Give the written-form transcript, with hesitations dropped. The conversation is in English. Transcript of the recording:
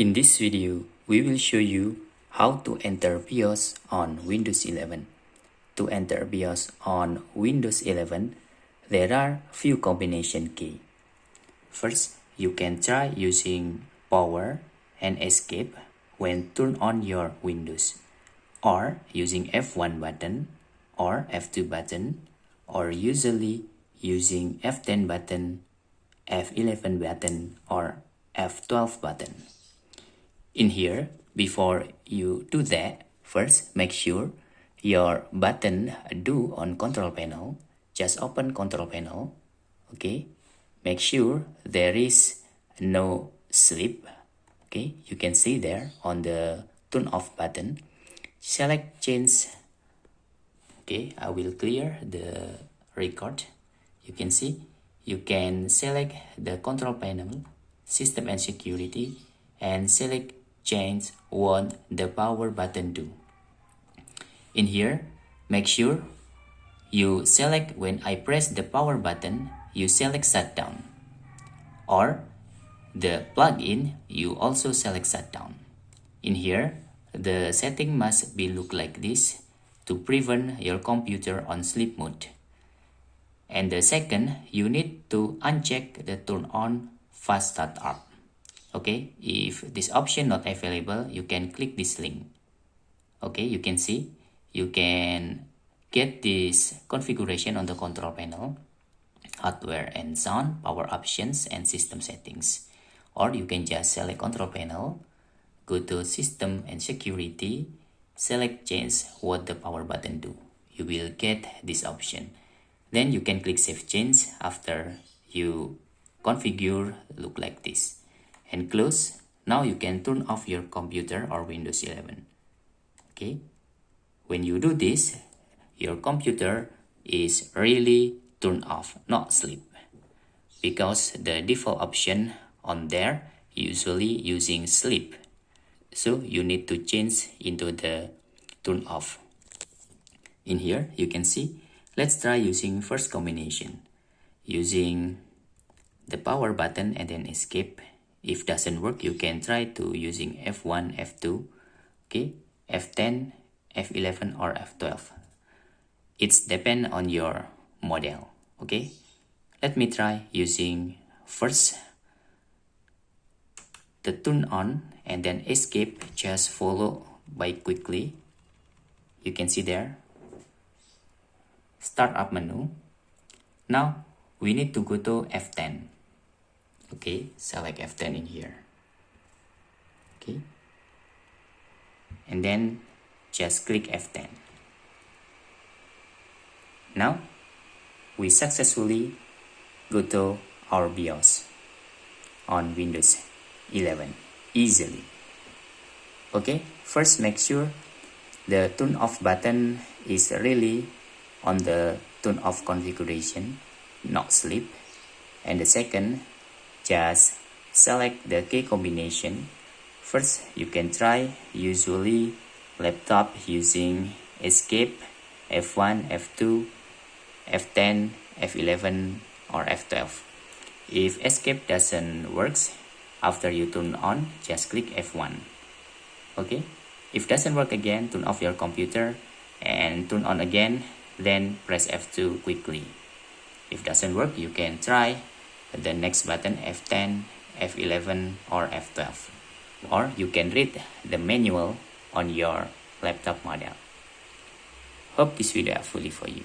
In this video, we will show you how to enter BIOS on Windows 11. To enter BIOS on Windows 11, there are few combination key. First, you can try using power and escape when turn on your Windows, or using F1 button or F2 button, or usually using F10 button, F11 button, or F12 button. In here, before you do that, first make sure your button do on control panel. Just open control panel. Okay, make sure there is no sleep. Okay, you can see there on the turn off button. Select change. Okay, I will clear the record. You can see you can select the control panel, system and security, and select change what the power button do. In here, make sure you select when I press the power button, you select shutdown, or the plug-in, you also select shutdown. In here, the setting must be look like this to prevent your computer on sleep mode. And the second, you need to uncheck the turn on fast start up. Okay, if this option not available, you can click this link. Okay, you can see you can get this configuration on the control panel, hardware and sound, power options, and system settings. Or you can just select control panel, go to system and security, select change what the power button do. You will get this option. Then you can click save change after you configure look like this. And close. Now you can turn off your computer or Windows 11. Okay, when you do this, your computer is really turned off, not sleep, because the default option on there usually using sleep. So you need to change into the turn off. In here you can see, let's try using first combination, using the power button and then escape. If doesn't work, you can try to using F1, F2, okay, F10, F11, or F12. It's depend on your model. Okay, let me try using first the turn on and then escape, just follow by quickly. You can see there, start up menu. Now we need to go to F10. Okay, select F10 in here. Okay, and then just click F10. Now we successfully go to our BIOS on Windows 11 easily. Okay, first make sure the turn off button is really on the turn off configuration, not sleep. And the second, just select the key combination. First, you can try usually laptop using escape, F1, F2, F10, F11, or F12. If escape doesn't work, after you turn on, just click F1. Okay, if doesn't work again, turn off your computer and turn on again, then press F2 quickly. If doesn't work, you can try the next button, F10, F11, or F12, or you can read the manual on your laptop model. Hope this video helpful for you.